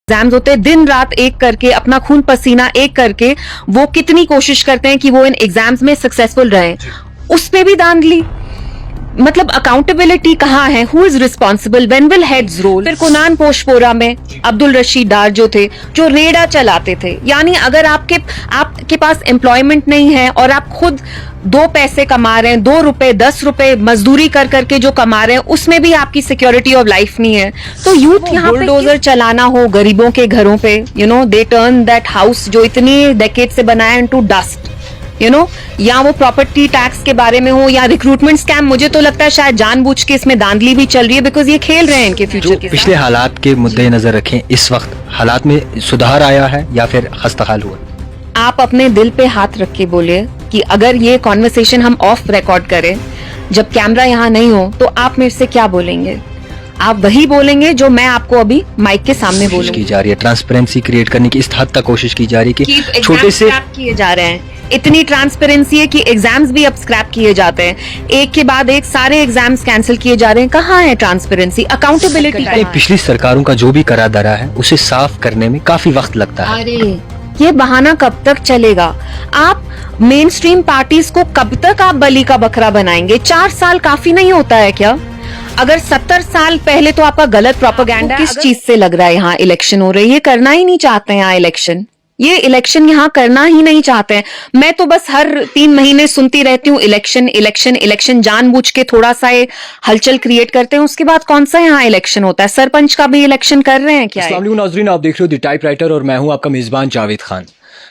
Exams होते हैं, दिन रात एक करके अपना खून पसीना एक करके वो कितनी कोशिश करते हैं कि वो इन एग्जाम्स में सक्सेसफुल रहें, उस पे भी धांधली। मतलब अकाउंटेबिलिटी कहाँ है? Who is responsible? When will heads roll? फिर कुनान पोशपोरा में अब्दुल रशीद डार जो थे, जो रेडा चलाते थे, यानी अगर आपके पास एम्प्लॉयमेंट नहीं है और आप खुद 2 पैसे कमा रहे हैं, 2 रुपए 10 रुपए मजदूरी कर करके जो कमा रहे हैं, उसमें भी आपकी सिक्योरिटी ऑफ लाइफ नहीं है। तो यूथ यहाँ बुलडोजर चलाना हो गरीबों के घरों पे, दे टर्न दैट हाउस जो इतनी डेकेड से बनाया इनटू डस्ट, या वो प्रॉपर्टी टैक्स के बारे में हो या रिक्रूटमेंट स्कैम। मुझे तो लगता है शायद जानबूझ के इसमें धांधली भी चल रही है, बिकॉज ये खेल रहे हैं इनके फ्यूचर के साथ। पिछले हालात के मुद्दे नजर रखें, इस वक्त हालात में सुधार आया है या फिर खस्ताहाल हुआ? आप अपने दिल पे हाथ रख के बोलिए कि अगर ये कॉन्वर्सेशन हम ऑफ रिकॉर्ड करें, जब कैमरा यहाँ नहीं हो, तो आप मेरे से क्या बोलेंगे? आप वही बोलेंगे जो मैं आपको अभी माइक के सामने बोलूंगी। की जा रही है ट्रांसपेरेंसी क्रिएट करने की, इस हद तक कोशिश की जा रही है कि छोटे से किए जा रहे हैं। इतनी ट्रांसपेरेंसी है कि एग्जाम्स भी अब स्क्रैप किए जाते हैं, एक के बाद एक सारे एग्जाम्स कैंसिल किए जा रहे हैं। कहाँ है ट्रांसपेरेंसी, अकाउंटेबिलिटी? पिछली सरकारों का जो भी करा धरा है उसे साफ करने में काफी वक्त लगता है। अरे ये बहाना कब तक चलेगा? आप मेन स्ट्रीम पार्टीज को कब तक आप बलि का बकरा बनाएंगे? 4 साल काफी नहीं होता है क्या? अगर 70 साल पहले तो आपका गलत प्रोपेगेंडा किस चीज से लग रहा है यहाँ इलेक्शन हो रही है? ये करना ही नहीं चाहते हैं यहाँ इलेक्शन, ये इलेक्शन यहाँ करना ही नहीं चाहते हैं। मैं तो बस हर 3 महीने सुनती रहती हूँ इलेक्शन इलेक्शन इलेक्शन, जानबूझ के थोड़ा सा ये हलचल क्रिएट करते हैं, उसके बाद कौन सा यहाँ इलेक्शन होता है? सरपंच का भी इलेक्शन कर रहे हैं क्या? अस्सलाम वालेकुम नाज़रीन, आप देख रहे हो द टाइपराइटर और मैं हूँ आपका मेजबान जावेद खान।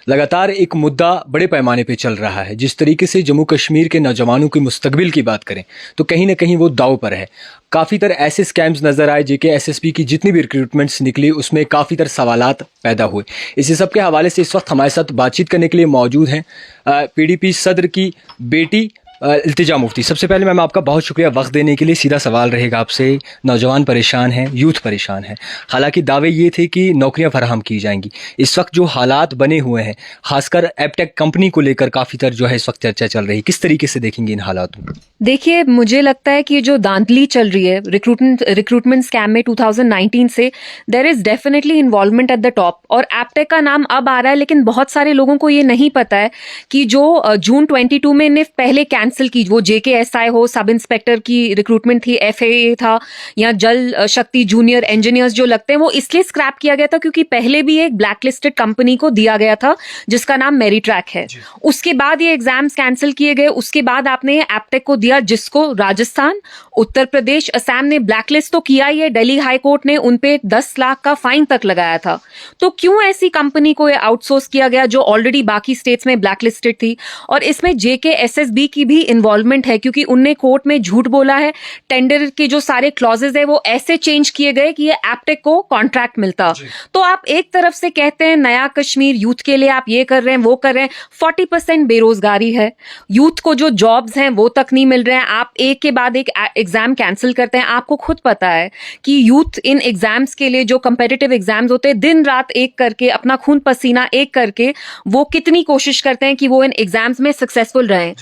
लगातार एक मुद्दा बड़े पैमाने पे चल रहा है। जिस तरीके से जम्मू कश्मीर के नौजवानों की मुस्तकबिल की बात करें तो कहीं ना कहीं वो दाव पर है। काफ़ी तरह ऐसे स्कैम्स नज़र आए, जेके एसएसपी की जितनी भी रिक्रूटमेंट्स निकली उसमें काफ़ी तरह सवालात पैदा हुए। इसी सब के हवाले से इस वक्त हमारे साथ बातचीत करने के लिए मौजूद हैं पीडीपी सदर की बेटी इल्तिजा मुफ्ती। सबसे पहले मैम आपका बहुत शुक्रिया वक्त देने के लिए। सीधा सवाल रहेगा आपसे, नौजवान परेशान हैं, यूथ परेशान है, हालांकि दावे ये थे कि नौकरियां फराहम की जाएंगी। इस वक्त जो हालात बने हुए हैं, खासकर एपटेक कंपनी को लेकर काफ़ी तरह जो है इस वक्त चर्चा चल रही है, किस तरीके से देखेंगे इन हालातों को? देखिए, मुझे लगता है कि जो धांधली चल रही है रिक्रूटमेंट स्कैम में 2019 से, there is definitely involvement at the top. और एपटेक का नाम अब आ रहा है, लेकिन बहुत सारे लोगों को ये नहीं पता है कि जो जून 22 में ने पहले कैंसिल की, वो JKSI हो, सब इंस्पेक्टर की रिक्रूटमेंट थी, FAA था, या जल शक्ति जूनियर इंजीनियर्स जो लगते हैं, वो इसलिए स्क्रैप किया गया था क्योंकि पहले भी एक ब्लैकलिस्टेड कंपनी को दिया गया था जिसका नाम मेरीट्रैक है। उसके बाद ये एग्जाम्स कैंसिल किए गए। उसके बाद आपने एपटेक को दिया, जिसको राजस्थान, उत्तर प्रदेश, असम ने ब्लैकलिस्ट तो किया ही है। दिल्ली हाई कोर्ट ने उनपे 10 लाख का फाइन तक लगाया था। तो क्यों ऐसी कंपनी को आउटसोर्स किया गया जो ऑलरेडी बाकी स्टेट्स में ब्लैकलिस्टेड थी? और इसमें JKSSB की भी इन्वॉल्वमेंट है, क्योंकि उनने कोर्ट में झूठ बोला है। टेंडर के जो सारे क्लॉजेस है वो ऐसे चेंज किए गए कि ये एपटेक को कॉन्ट्रैक्ट मिलता। तो आप एक तरफ से कहते हैं नया कश्मीर यूथ के लिए आप ये कर रहे हैं, वो कर रहे हैं, 40% बेरोजगारी है, यूथ को जो जॉब्स हैं वो तक नहीं मिल रहे हैं, आप एक के बाद एक एग्जाम कैंसिल करते हैं। आपको खुद पता है कि यूथ इन एग्जाम्स के लिए, जो कंपेटिटिव एग्जाम्स होते हैं, दिन रात एक करके अपना खून पसीना एक करके वो कितनी कोशिश करते हैं कि वो इन एग्जाम्स में सक्सेसफुल रहें,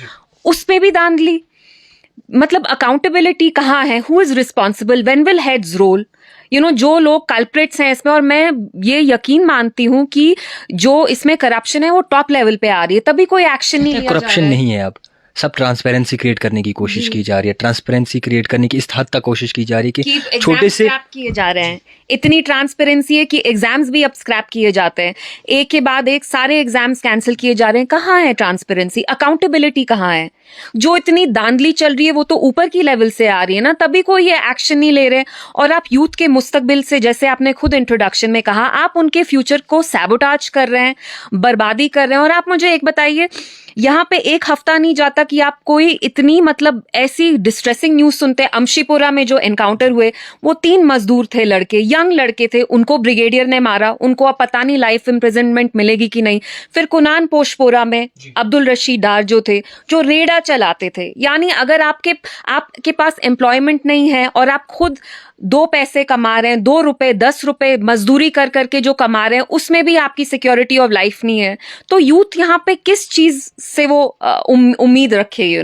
उस पे भी धांधली। मतलब अकाउंटेबिलिटी कहाँ है? Who is responsible? When will heads roll? जो लोग कल्प्रिट्स हैं इसमें, और मैं ये यकीन मानती हूं कि जो इसमें करप्शन है वो टॉप लेवल पे आ रही है, तभी कोई एक्शन नहीं लिया जा रहा है। करप्शन नहीं है, अब सब ट्रांसपेरेंसी क्रिएट करने की कोशिश की जा रही है। ट्रांसपेरेंसी क्रिएट करने की इस हद तक कोशिश की जा रही है कि छोटे से किए जा रहे हैं। इतनी ट्रांसपेरेंसी है कि एग्जाम्स भी अब स्क्रैप किए जाते हैं, एक के बाद एक सारे एग्जाम्स कैंसिल किए जा रहे हैं। कहाँ है ट्रांसपेरेंसी, अकाउंटेबिलिटी कहाँ है? जो इतनी धांधली चल रही है वो तो ऊपर की लेवल से आ रही है ना, तभी कोई ये एक्शन नहीं ले रहे। और आप यूथ के मुस्तकबिल से, जैसे आपने खुद इंट्रोडक्शन में कहा, आप उनके फ्यूचर को सैबोटाज कर रहे हैं, बर्बादी कर रहे हैं। और आप मुझे एक बताइए, यहाँ पे एक हफ्ता नहीं जाता कि आप कोई इतनी मतलब ऐसी डिस्ट्रेसिंग न्यूज सुनते हैं। अमशीपुरा में जो एनकाउंटर हुए, वो 3 मजदूर थे, लड़के, यंग लड़के थे, उनको ब्रिगेडियर ने मारा, उनको अब पता नहीं लाइफ इम्प्रिजनमेंट मिलेगी कि नहीं। फिर कुनान पोशपोरा में अब्दुल रशीद डार जो थे, जो रेडा चलाते थे, यानी अगर आपके पास एम्प्लॉयमेंट नहीं है और आप खुद 2 पैसे कमा रहे हैं, 2 रुपए 10 रुपए मजदूरी कर करके जो कमा रहे हैं, उसमें भी आपकी सिक्योरिटी ऑफ लाइफ नहीं है। तो यूथ यहाँ पे किस चीज से वो उम्मीद रखे,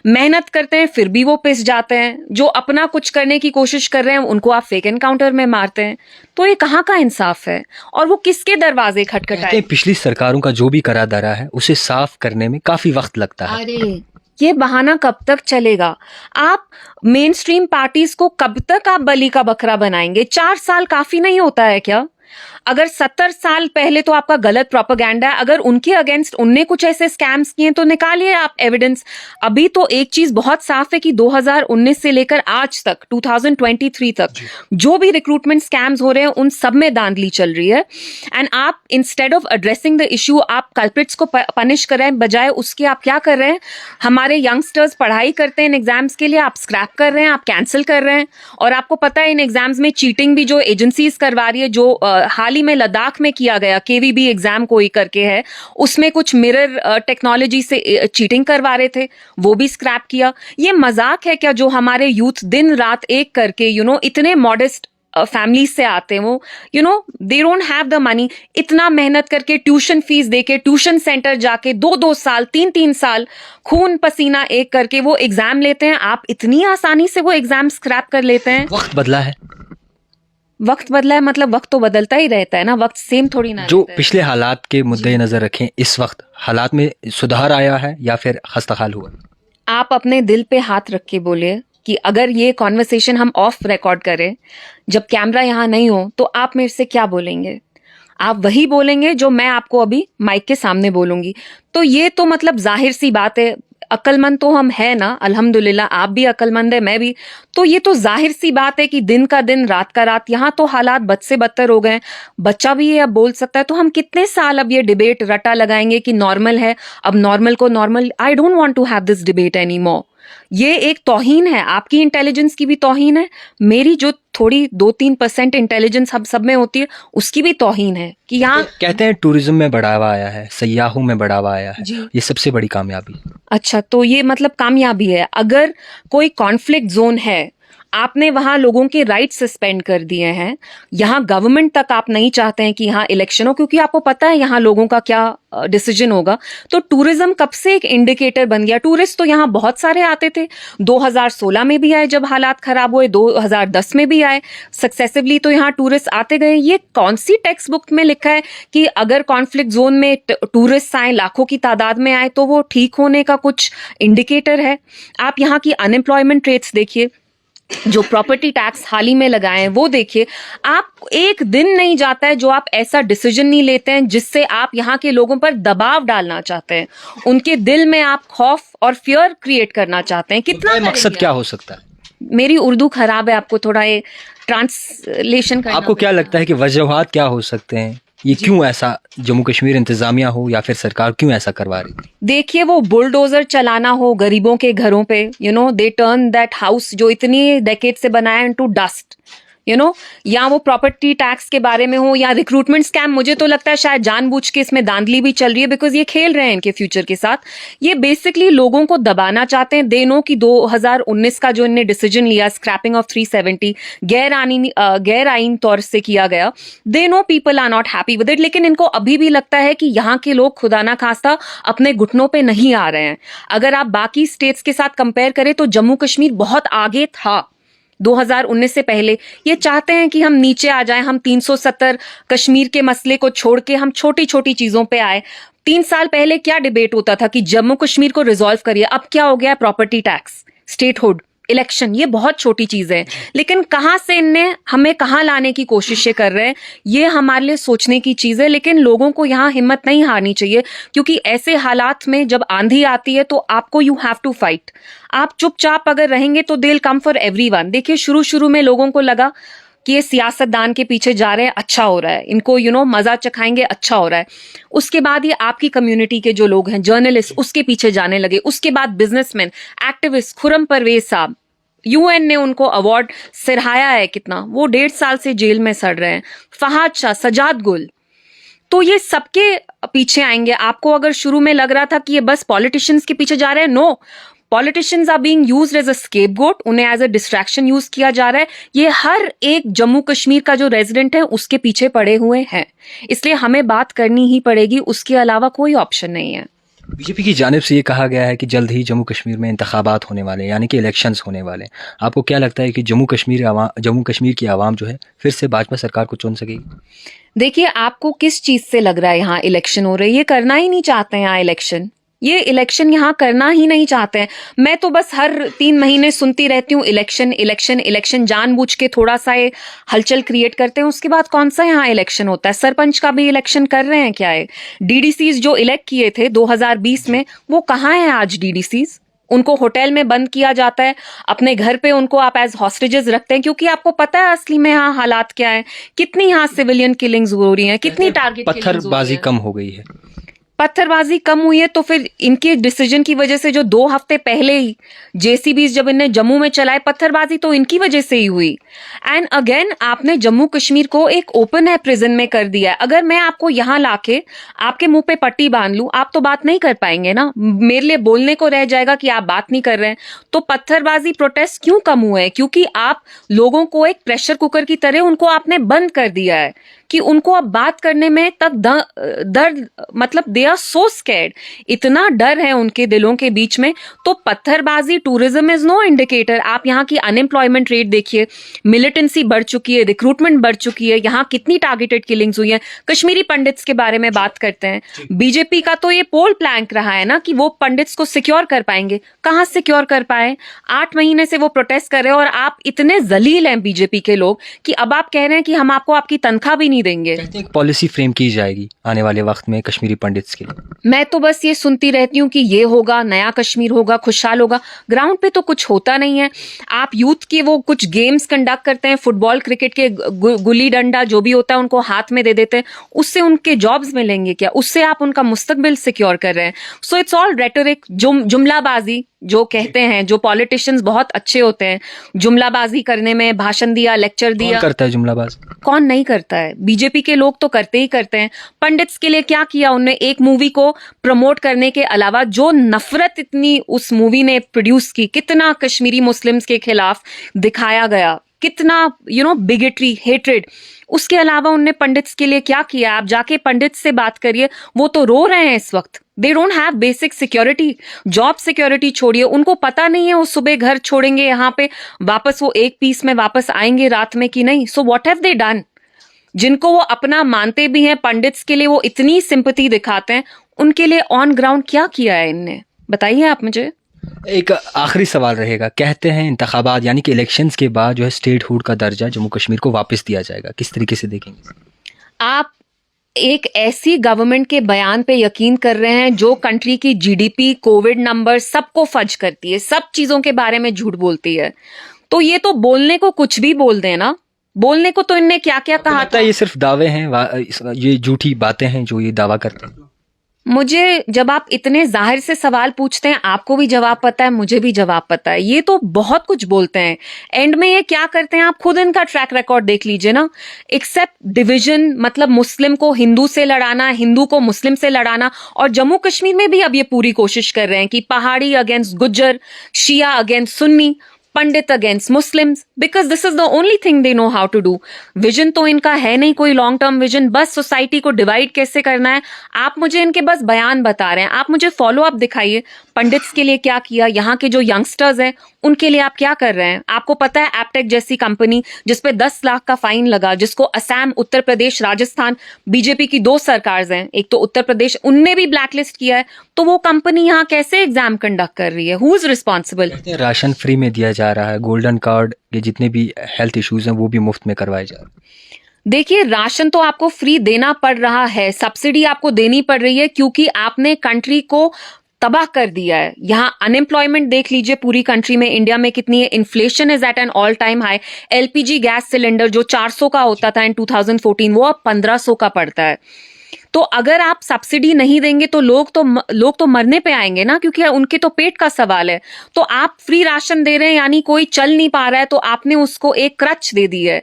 मेहनत करते हैं फिर भी वो पिस जाते हैं, जो अपना कुछ करने की कोशिश कर रहे हैं उनको आप फेक एनकाउंटर में मारते हैं। तो ये कहाँ का इंसाफ है, और वो किसके दरवाजे खटखटाए? पिछली सरकारों का जो भी करा धरा है उसे साफ करने में काफी वक्त लगता है। अरे ये बहाना कब तक चलेगा? आप मेन स्ट्रीम पार्टीज को कब तक आप बलि का बकरा बनाएंगे? 4 साल काफी नहीं होता है क्या? अगर 70 साल पहले तो आपका गलत प्रोपेगेंडा है, अगर उनके अगेंस्ट उनने कुछ ऐसे स्कैम्स किए तो निकालिए आप एविडेंस। अभी तो एक चीज बहुत साफ है कि 2019 से लेकर आज तक 2023 तक जो भी रिक्रूटमेंट स्कैम्स हो रहे हैं उन सब में धांधली चल रही है। एंड आप instead of addressing the issue आप कल्प्रिट्स को पनिश कर रहे हैं, बजाय उसके आप क्या कर रहे हैं? हमारे यंगस्टर्स पढ़ाई करते हैं इन एग्जाम्स के लिए, आप स्क्रैप कर रहे हैं, आप कैंसिल कर रहे हैं। और आपको पता है इन एग्जाम्स में चीटिंग भी जो एजेंसीज करवा रही है, जो हाल ही में लद्दाख में किया गया केवीबी एग्जाम कोई करके है, उसमें कुछ मिरर टेक्नोलॉजी से चीटिंग करवा रहे थे, वो भी स्क्रैप किया। ये मजाक है क्या जो हमारे यूथ दिन रात एक करके इतने मॉडेस्ट फैमिली से आते हैं, वो they don't have the money, इतना मेहनत करके ट्यूशन फीस देके ट्यूशन सेंटर जाके 2-2 साल 3-3 साल खून पसीना एक करके वो एग्जाम लेते हैं। आप इतनी आसानी से वो एग्जाम स्क्रैप कर लेते हैं। वक्त बदला है, वक्त बदला है मतलब वक्त तो बदलता ही रहता है ना, वक्त सेम थोड़ी ना जो रहता है। पिछले हालात के मुद्दे नजर रखें, इस वक्त हालात में सुधार आया है या फिर खस्ताहाल हुआ? आप अपने दिल पे हाथ रख के बोलिए कि अगर ये कॉन्वर्सेशन हम ऑफ रिकॉर्ड करें, जब कैमरा यहाँ नहीं हो, तो आप मेरे से क्या बोलेंगे? आप वही बोलेंगे जो मैं आपको अभी माइक के सामने बोलूंगी। तो ये तो मतलब जाहिर सी बात है, अक्लमंद तो हम है ना, अल्हम्दुलिल्लाह आप भी अक्लमंद है, मैं भी। तो ये तो जाहिर सी बात है कि दिन का दिन रात का रात, यहाँ तो हालात बद से बदतर हो गए। बच्चा भी ये अब बोल सकता है, तो हम कितने साल अब ये डिबेट रटा लगाएंगे कि नॉर्मल है, अब नॉर्मल को normal? I don't want to have this debate any more. ये एक तौहीन है, आपकी इंटेलिजेंस की भी तौहीन है, मेरी जो थोड़ी 2-3% इंटेलिजेंस हम सब में होती है उसकी भी तौहीन है कि यहाँ कहते हैं टूरिज्म में बढ़ावा आया है, सयाहों में बढ़ावा आया है, ये सबसे बड़ी कामयाबी। अच्छा, तो ये मतलब कामयाबी है। अगर कोई कॉन्फ्लिक्ट जोन है, आपने वहां लोगों के राइट सस्पेंड कर दिए हैं, यहाँ गवर्नमेंट तक आप नहीं चाहते हैं कि यहाँ इलेक्शन हो, क्योंकि आपको पता है यहाँ लोगों का क्या डिसीजन होगा, तो टूरिज्म कब से एक इंडिकेटर बन गया। टूरिस्ट तो यहाँ बहुत सारे आते थे, 2016 में भी आए जब हालात खराब हुए, 2010 में भी आए, सक्सेसिवली तो यहाँ टूरिस्ट आते गए। ये कौन सी टेक्स्ट बुक में लिखा है कि अगर कॉन्फ्लिक्ट जोन में टूरिस्ट आए, लाखों की तादाद में आए, तो वो ठीक होने का कुछ इंडिकेटर है? आप यहाँ की अनएम्प्लॉयमेंट रेट्स देखिए, जो प्रॉपर्टी टैक्स हाल ही में लगाए हैं वो देखिए। आप एक दिन नहीं जाता है जो आप ऐसा डिसीजन नहीं लेते हैं जिससे आप यहाँ के लोगों पर दबाव डालना चाहते हैं, उनके दिल में आप खौफ और फियर क्रिएट करना चाहते हैं। कितना मकसद क्या हो सकता है? मेरी उर्दू खराब है, आपको थोड़ा ये ट्रांसलेशन करना। आपको क्या लगता है कि वजूहात क्या हो सकते हैं? ये क्यों ऐसा जम्मू कश्मीर इंतजामिया हो या फिर सरकार क्यों ऐसा करवा रही है? देखिए, वो बुलडोजर चलाना हो गरीबों के घरों पे, दे टर्न दैट हाउस जो इतनी डेकेड से बनाया इनटू डस्ट, या वो प्रॉपर्टी टैक्स के बारे में हो या रिक्रूटमेंट स्कैम। मुझे तो लगता है शायद जानबूझ के इसमें धांधली भी चल रही है, बिकॉज ये खेल रहे हैं इनके फ्यूचर के साथ। ये बेसिकली लोगों को दबाना चाहते हैं। दे नो कि 2019 का जो इन्होंने डिसीजन लिया स्क्रैपिंग ऑफ 370 गैर आईन तौर से किया गया, they know people are not happy with it, लेकिन इनको अभी भी लगता है कि यहाँ के लोग खुदा ना खास्ता अपने घुटनों पे नहीं आ रहे हैं। अगर आप बाकी स्टेट्स के साथ कंपेयर करें तो जम्मू कश्मीर बहुत आगे था 2019 से पहले। ये चाहते हैं कि हम नीचे आ जाएं, हम 370 कश्मीर के मसले को छोड़ के हम छोटी छोटी चीजों पे आए। 3 साल पहले क्या डिबेट होता था कि जम्मू कश्मीर को रिजॉल्व करिए, अब क्या हो गया? प्रॉपर्टी टैक्स, स्टेटहुड, इलेक्शन, ये बहुत छोटी चीज है। लेकिन कहां से इनने हमें कहां लाने की कोशिशें कर रहे हैं, ये हमारे लिए सोचने की चीज है। लेकिन लोगों को यहाँ हिम्मत नहीं हारनी चाहिए, क्योंकि ऐसे हालात में जब आंधी आती है तो आपको यू हैव टू फाइट। आप चुपचाप अगर रहेंगे तो they will come for everyone. देखिए, शुरू में लोगों को लगा कि ये सियासतदान के पीछे जा रहे हैं, अच्छा हो रहा है, इनको मजा चखाएंगे, अच्छा हो रहा है। उसके बाद ये आपकी कम्युनिटी के जो लोग हैं, जर्नलिस्ट, उसके पीछे जाने लगे। उसके बाद बिजनेसमैन, एक्टिविस्ट, खुरम परवेज साहब, यूएन ने उनको अवार्ड सिरहाया है कितना, वो 1.5 साल से जेल में सड़ रहे हैं। फहाद शाह, सजाद गुल, तो ये सबके पीछे आएंगे। आपको अगर शुरू में लग रहा था कि ये बस पॉलिटिशियंस के पीछे जा रहे हैं, no, politicians are being used as a scapegoat, उन्हें एज अ डिस्ट्रैक्शन यूज किया जा रहा है। ये हर एक जम्मू कश्मीर का जो रेजिडेंट है उसके पीछे पड़े हुए हैं, इसलिए हमें बात करनी ही पड़ेगी, उसके अलावा कोई ऑप्शन नहीं है। बीजेपी की जानिब से ये कहा गया है कि जल्द ही जम्मू कश्मीर में इंतखाबात होने वाले हैं, यानी कि इलेक्शंस होने वाले हैं। आपको क्या लगता है कि जम्मू कश्मीर की आवाम जो है फिर से भाजपा सरकार को चुन सकेगी? देखिए, आपको किस चीज से लग रहा है यहाँ इलेक्शन हो रही है? ये करना ही नहीं चाहते हैं यहाँ इलेक्शन, ये इलेक्शन यहाँ करना ही नहीं चाहते हैं। मैं तो बस हर 3 महीने सुनती रहती हूँ इलेक्शन इलेक्शन इलेक्शन, जानबूझ के थोड़ा सा ये हलचल क्रिएट करते हैं, उसके बाद कौन सा यहाँ इलेक्शन होता है? सरपंच का भी इलेक्शन कर रहे हैं क्या है? डीडीसीज जो इलेक्ट किए थे 2020 में, वो कहाँ है आज डीडीसीज? उनको होटल में बंद किया जाता है, अपने घर पे उनको आप एज हॉस्टेजेस रखते हैं, क्योंकि आपको पता है असली में यहाँ हालात क्या है, कितनी यहाँ सिविलियन किलिंग्स हो रही हैं, कितनी टारगेट पत्थरबाजी कम हो गई है। पत्थरबाजी कम हुई है तो फिर इनके डिसीजन की वजह से जो 2 हफ्ते पहले ही जेसीबीज जब इनने जम्मू में चलाए, पत्थरबाजी तो इनकी वजह से ही हुई। एंड अगेन आपने जम्मू कश्मीर को एक ओपन है प्रिजन में कर दिया है। अगर मैं आपको यहाँ लाके आपके मुंह पे पट्टी बांध लूं, आप तो बात नहीं कर पाएंगे ना, मेरे लिए बोलने को रह जाएगा कि आप बात नहीं कर रहे हैं। तो पत्थरबाजी प्रोटेस्ट क्यों कम हुए हैं? क्योंकि आप लोगों को एक प्रेशर कुकर की तरह उनको आपने बंद कर दिया है कि उनको अब बात करने में तक दर्द, मतलब दे आर सो स्कैर्ड, इतना डर है उनके दिलों के बीच में। तो पत्थरबाजी, टूरिज्म इज नो इंडिकेटर। आप यहाँ की अनएम्प्लॉयमेंट रेट देखिए, मिलिटेंसी बढ़ चुकी है, रिक्रूटमेंट बढ़ चुकी है, यहाँ कितनी टारगेटेड किलिंग्स हुई है। कश्मीरी पंडित्स के बारे में बात करते हैं, बीजेपी का तो ये पोल प्लैंक रहा है ना कि वो पंडित्स को सिक्योर कर पाएंगे, कहाँ सिक्योर कर पाए? 8 महीने से वो प्रोटेस्ट कर रहे हैं और आप इतने जलील हैं बीजेपी के लोग कि अब आप कह रहे हैं कि हम आपको आपकी तनख्वाह भी नहीं देंगे। पॉलिसी फ्रेम की जाएगी आने वाले वक्त में कश्मीरी पंडित्स के लिए। मैं तो बस ये सुनती रहती हूँ कि ये होगा, नया कश्मीर होगा, खुशहाल होगा। ग्राउंड पे तो कुछ होता नहीं है। आप यूथ के वो कुछ गेम्स कंडक्ट करते हैं, फुटबॉल क्रिकेट के गुल्ली डंडा जो भी होता है उनको हाथ में दे देते हैं, उससे उनके जॉब्स मिलेंगे क्या? उससे आप उनका मुस्तकबिल सिक्योर कर रहे हैं। सो इट्स ऑल रेटोरिक, जुमलाबाजी जो कहते हैं, जो पॉलिटिशियंस बहुत अच्छे होते हैं, जुमलाबाजी करने में, भाषण दिया, लेक्चर दिया। कौन करता है जुमलाबाजी? कौन नहीं करता है? बीजेपी के लोग तो करते ही करते हैं। पंडित्स के लिए क्या किया उन्होंने? एक मूवी को प्रमोट करने के अलावा जो नफरत इतनी उस मूवी ने प्रोड्यूस की, कितना कश्मीरी मुस्लिम्स के खिलाफ दिखाया गया, कितना बिगेटरी, हेट्रेड, उसके अलावा उनने पंडित्स के लिए क्या किया? आप जाके पंडित से बात करिए, वो तो रो रहे हैं इस वक्त। They don't have basic security, job security छोड़िए, उनको पता नहीं है वो सुबह घर छोड़ेंगे यहाँ पे वापस वो एक पीस में वापस आएंगे रात में कि नहीं। So what have they done? जिनको वो अपना मानते भी हैं, पंडित्स के लिए वो इतनी सिंपैथी दिखाते हैं, उनके लिए ऑन ग्राउंड क्या किया है इनने? बताइए आप मुझे। एक आखिरी सवाल रहेगा, कहते हैं इंतखाबात यानी कि इलेक्शंस के बाद जो है स्टेटहुड का दर्जा जम्मू कश्मीर को वापस दिया जाएगा, किस तरीके से देखेंगे? आप एक ऐसी गवर्नमेंट के बयान पे यकीन कर रहे हैं जो कंट्री की जीडीपी, कोविड नंबर सबको फज करती है, सब चीजों के बारे में झूठ बोलती है। तो ये तो बोलने को कुछ भी बोल दें ना, बोलने को तो इनने क्या क्या कहा था। ये सिर्फ दावे हैं, ये झूठी बातें हैं जो ये दावा करते हैं। मुझे जब आप इतने जाहिर से सवाल पूछते हैं, आपको भी जवाब पता है, मुझे भी जवाब पता है, ये तो बहुत कुछ बोलते हैं, एंड में ये क्या करते हैं आप खुद इनका ट्रैक रिकॉर्ड देख लीजिए ना। एक्सेप्ट डिवीजन, मतलब मुस्लिम को हिंदू से लड़ाना, हिंदू को मुस्लिम से लड़ाना, और जम्मू कश्मीर में भी अब ये पूरी कोशिश कर रहे हैं कि पहाड़ी अगेंस्ट गुज्जर, शिया अगेंस्ट सुन्नी, Pandit against Muslims, because this is the only thing they know how to do. Vision तो इनका है नहीं कोई लॉन्ग टर्म विजन, बस सोसाइटी को डिवाइड कैसे करना है। आप मुझे इनके बस बयान बता रहे हैं, आप मुझे फॉलो अप दिखाइए, पंडित्स के लिए क्या किया, यहाँ के जो यंगस्टर्स हैं उनके लिए आप क्या कर रहे हैं। आपको पता है एपटेक जैसी कंपनी जिसपे 10 लाख का फाइन लगा, जिसको असम, उत्तर प्रदेश, राजस्थान, बीजेपी की 2 सरकार हैं, एक तो उत्तर प्रदेश, उनने भी ब्लैकलिस्ट किया है, तो वो कंपनी यहाँ कैसे एग्जाम कंडक्ट कर रही है? Who is responsible? Ration free में दिया जा रहा है, गोल्डन कार्ड, ये जितने भी हेल्थ इश्यूज हैं वो भी मुफ्त में करवाए जा रहे हैं। देखिए, राशन तो आपको फ्री देना पड़ रहा है, सब्सिडी आपको देनी पड़ रही है, क्योंकि आपने कंट्री को तबाह कर दिया है। यहाँ अनएम्प्लॉयमेंट देख लीजिए पूरी कंट्री में, इंडिया में कितनी है, inflation is at an all time high. LPG gas cylinder जो 400 का होता था इन 2014, वो अब 1500 का पड़ता है। तो अगर आप सब्सिडी नहीं देंगे तो लोग तो मरने पे आएंगे ना, क्योंकि उनके तो पेट का सवाल है। तो आप फ्री राशन दे रहे हैं, यानी कोई चल नहीं पा रहा है तो आपने उसको एक क्रच दे दी है।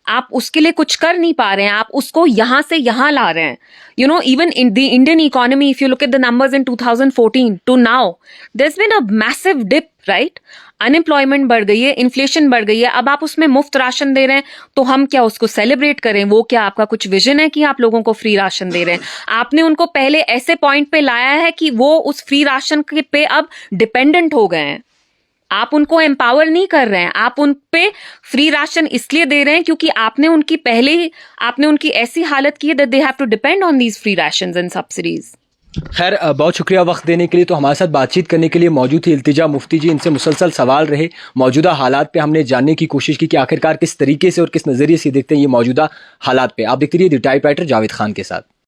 आप उसके लिए कुछ कर नहीं पा रहे हैं, आप उसको यहां से यहां ला रहे हैं. You know, even in the Indian economy, if you look at the numbers in 2014 to now, there's been a massive dip, right? Unemployment बढ़ गई है, इन्फ्लेशन बढ़ गई है. अब आप उसमें मुफ्त राशन दे रहे हैं, तो हम क्या उसको सेलिब्रेट करें? वो क्या आपका कुछ विजन है कि आप लोगों को फ्री राशन दे रहे हैं? आपने उनको पहले ऐसे पॉइंट पे लाया है कि वो उस फ्री राशन के पे अब डिपेंडेंट हो गए हैं. आप उनको एम्पावर नहीं कर रहे हैं, आप उन पे फ्री राशन इसलिए दे रहे हैं क्योंकि आपने उनकी ऐसी हालत की है that they have to depend on these free rations and subsidies. खैर बहुत शुक्रिया वक्त देने के लिए. तो हमारे साथ बातचीत करने के लिए मौजूद थी इल्तिजा मुफ्ती जी. इनसे मुसलसल सवाल रहे, मौजूदा हालात पे हमने जानने की कोशिश की कि आखिरकार किस तरीके से और किस नज़रिए से देखते हैं ये मौजूदा हालात पे. आप देखते रहिए द टाइपराइटर जावेद खान के साथ.